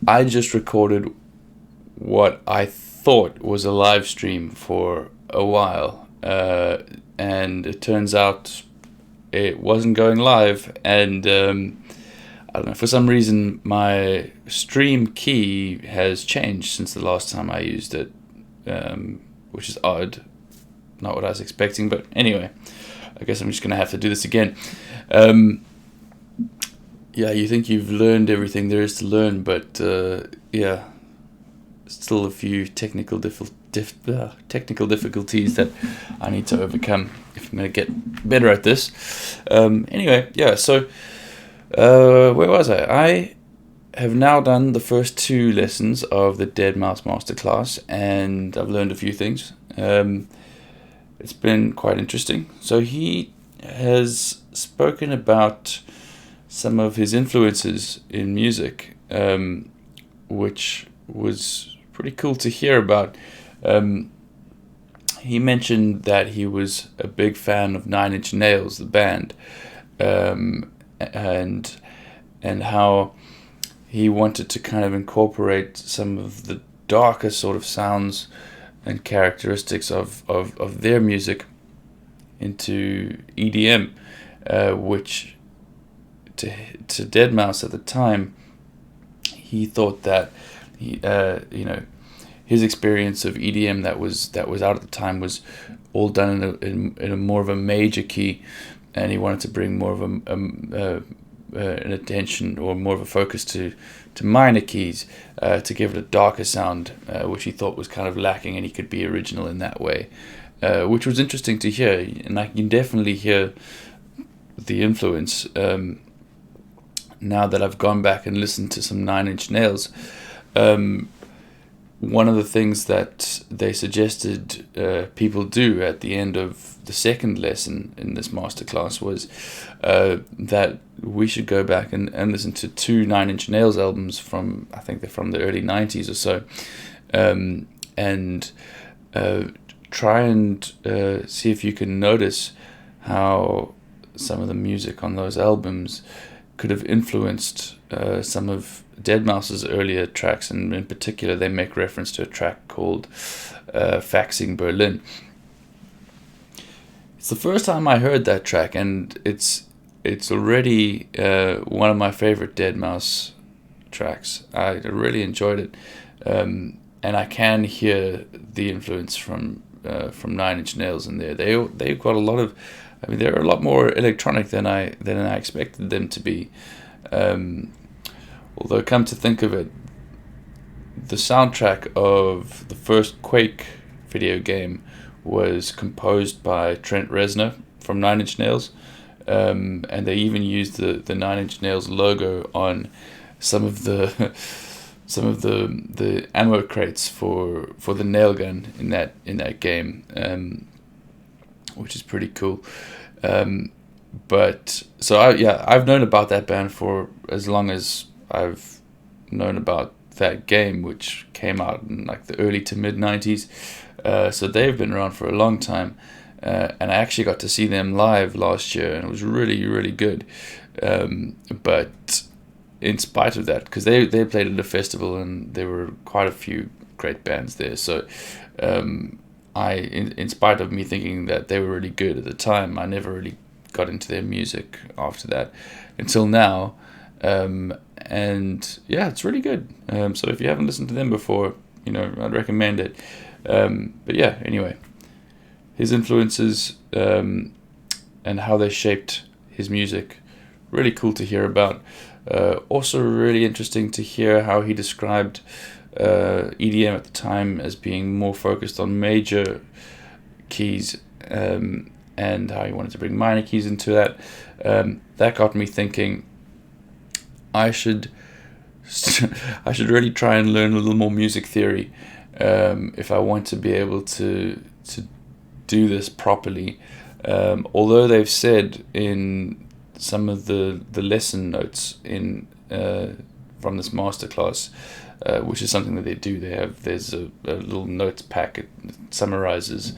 I just recorded what I thought was a live stream for a while, and it turns out it wasn't going live, and I don't know, for some reason my stream key has changed since the last time I used it, which is odd, not what I was expecting, but anyway, I guess I'm just going to have to do this again. Yeah, you think you've learned everything there is to learn, but yeah, still a few technical difficulties that I need to overcome if I'm going to get better at this. Anyway, yeah, so where was I? I have now done the first 2 lessons of the Deadmau5 Masterclass, and I've learned a few things. It's been quite interesting. So he has spoken about some of his influences in music, which was pretty cool to hear about. He mentioned that he was a big fan of Nine Inch Nails, the band, and how he wanted to kind of incorporate some of the darker sort of sounds and characteristics of their music into EDM, which to Deadmau5 at the time, he thought that his experience of EDM that was out at the time was all done in a more of a major key, and he wanted to bring more of an attention or more of a focus to minor keys, to give it a darker sound, which he thought was kind of lacking, and he could be original in that way, which was interesting to hear, and I can definitely hear the influence now that I've gone back and listened to some Nine Inch Nails. One of the things that they suggested people do at the end of the second lesson in this masterclass was that we should go back and listen to 2 Nine Inch Nails albums from, I think they're from the early 90s or so, and try and see if you can notice how some of the music on those albums could have influenced some of Deadmau5's earlier tracks, and in particular they make reference to a track called Faxing Berlin. It's the first time I heard that track, and it's already one of my favorite Deadmau5 tracks. I really enjoyed it, and I can hear the influence from Nine Inch Nails in there. They've got a lot of, I mean, they're a lot more electronic than I expected them to be. Although, come to think of it, the soundtrack of the first Quake video game was composed by Trent Reznor from Nine Inch Nails, and they even used the Nine Inch Nails logo on some of the ammo crates for the nail gun in that game, which is pretty cool. But so I've known about that band for as long as I've known about that game, which came out in like the early to mid 90s. So they've been around for a long time, and I actually got to see them live last year, and it was really, really good. But in spite of that, because they played at a festival and there were quite a few great bands there, so in spite of me thinking that they were really good at the time, I never really got into their music after that until now. And yeah, it's really good. So if you haven't listened to them before, I'd recommend it. But yeah, anyway, his influences and how they shaped his music, really cool to hear about. Also really interesting to hear how he described EDM at the time as being more focused on major keys, and how he wanted to bring minor keys into that. That got me thinking I should really try and learn a little more music theory if I want to be able to do this properly. Although they've said in some of the lesson notes from this masterclass, which is something that they do. There's a little notes pack. It summarizes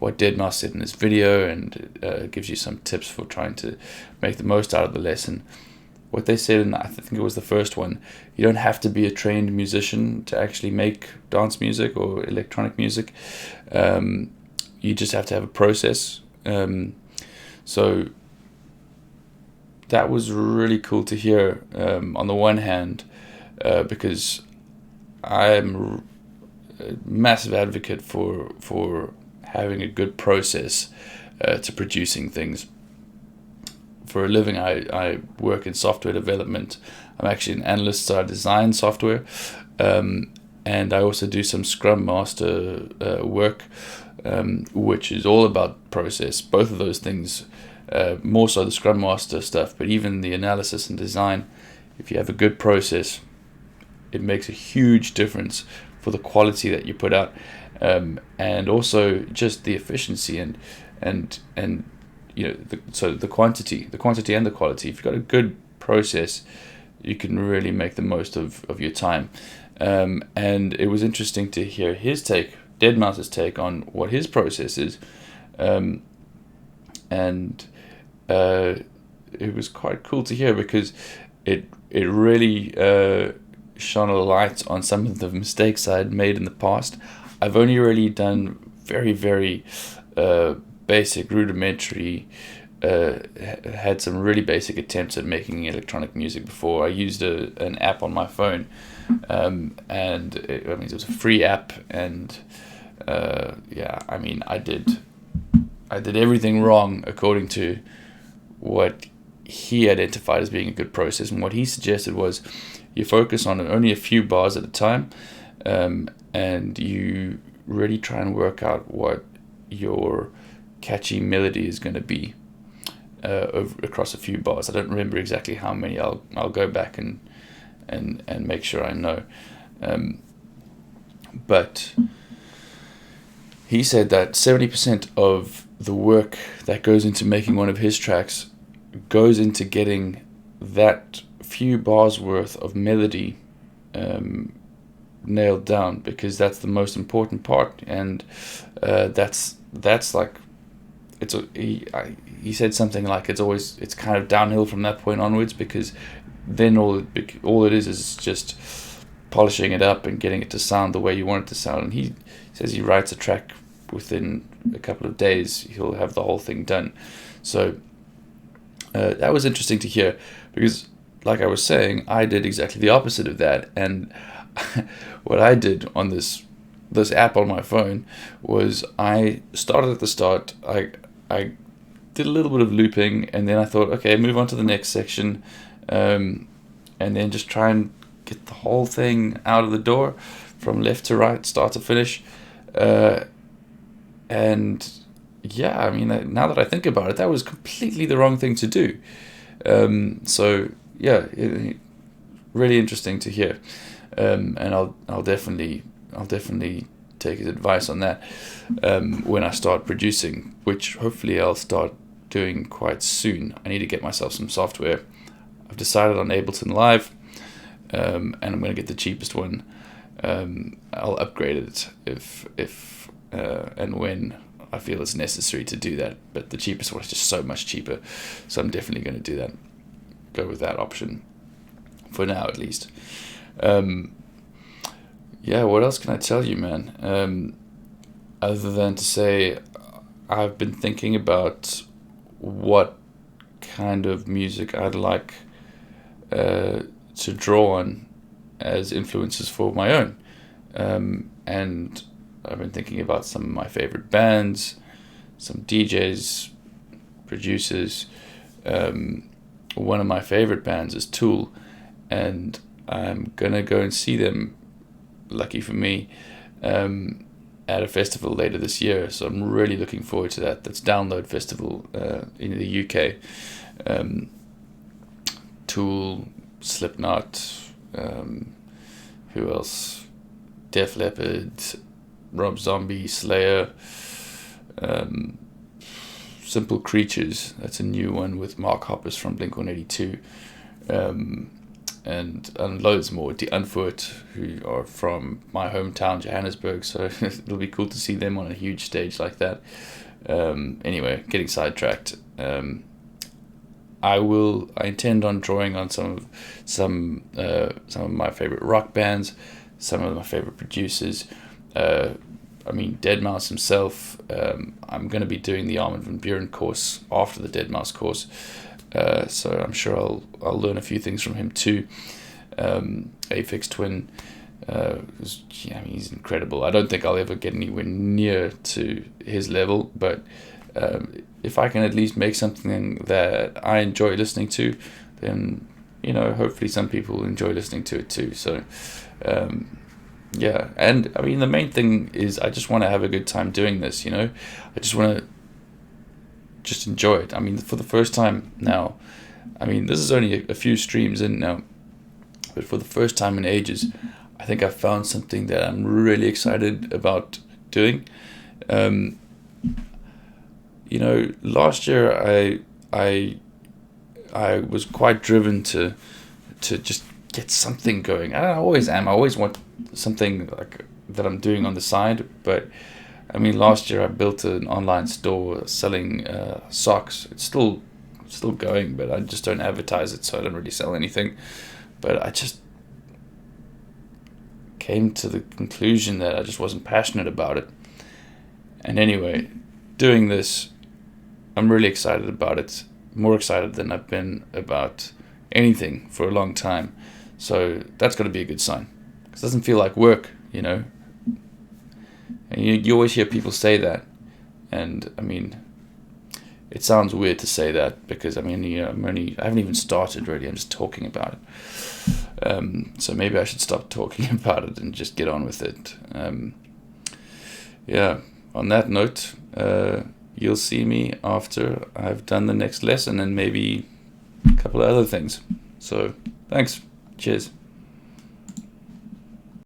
what Deadmau5 said in this video, and gives you some tips for trying to make the most out of the lesson. what they said, and I think it was the first one, you don't have to be a trained musician to actually make dance music or electronic music. You just have to have a process. So that was really cool to hear, on the one hand, because I'm a massive advocate for having a good process to producing things. For a living, I work in software development. I'm actually an analyst, so I design software, and I also do some Scrum Master work, which is all about process. Both of those things, more so the Scrum Master stuff, but even the analysis and design, if you have a good process, it makes a huge difference for the quality that you put out, and also just the efficiency and so the quantity and the quality. If you've got a good process, you can really make the most of your time. And it was interesting to hear his take, Deadmau5's take on what his process is, and it was quite cool to hear, because it really shone a light on some of the mistakes I had made in the past. I've only really done very, very basic, rudimentary, had some really basic attempts at making electronic music before. I used an app on my phone, and it was a free app, and I did everything wrong according to what he identified as being a good process. And what he suggested was you focus on only a few bars at a time, and you really try and work out what your catchy melody is going to be across a few bars. I don't remember exactly how many. I'll go back and make sure I know. But he said that 70% of the work that goes into making one of his tracks goes into getting that few bars worth of melody nailed down, because that's the most important part, and that's like he said something like it's kind of downhill from that point onwards, because then all it is just polishing it up and getting it to sound the way you want it to sound. And he says he writes a track within a couple of days, he'll have the whole thing done. So that was interesting to hear, because like I was saying, I did exactly the opposite of that. And what I did on this app on my phone was I started at the start. I did a little bit of looping, and then I thought, okay, move on to the next section, and then just try and get the whole thing out of the door from left to right, start to finish. And yeah, I mean, now that I think about it, that was completely the wrong thing to do. So yeah, really interesting to hear, and I'll definitely take his advice on that when I start producing, which hopefully I'll start doing quite soon. I need to get myself some software. I've decided on Ableton Live, and I'm going to get the cheapest one. I'll upgrade it if and when I feel it's necessary to do that, but the cheapest one is just so much cheaper, so I'm definitely going to do that. Go with that option for now, at least. Yeah, what else can I tell you, man? Other than to say, I've been thinking about what kind of music I'd like to draw on as influences for my own. And I've been thinking about some of my favorite bands, some DJs, producers. One of my favorite bands is Tool, and I'm gonna go and see them, lucky for me, at a festival later this year. So I'm really looking forward to that. That's Download Festival in the UK. Tool, Slipknot, who else? Def Leppard, Rob Zombie, Slayer, Simple Creatures. That's a new one with Mark Hoppus from Blink-182, and loads more. Die Antwoord, who are from my hometown, Johannesburg. So it'll be cool to see them on a huge stage like that. Anyway, getting sidetracked. I intend on drawing on some of my favorite rock bands, some of my favorite producers. Deadmau5 himself. I'm going to be doing the Armin van Buuren course after the Deadmau5 course, so I'm sure I'll learn a few things from him too. Aphex Twin, he's incredible. I don't think I'll ever get anywhere near to his level, but if I can at least make something that I enjoy listening to, then hopefully some people enjoy listening to it too. So and the main thing is I just want to have a good time doing this. I just want to just enjoy it. For the first time now, this is only a few streams in now, but for the first time in ages, I think I've found something that I'm really excited about doing. Last year I was quite driven to just get something going. I always am. I always want something like that I'm doing on the side. But last year I built an online store selling socks. It's still going, but I just don't advertise it, so I don't really sell anything. But I just came to the conclusion that I just wasn't passionate about it. And anyway, doing this, I'm really excited about it. More excited than I've been about anything for a long time. So that's got to be a good sign. Because it doesn't feel like work, And you always hear people say that. And it sounds weird to say that because I haven't even started really. I'm just talking about it. So maybe I should stop talking about it and just get on with it. On that note, you'll see me after I've done the next lesson and maybe a couple of other things. So thanks. Cheers.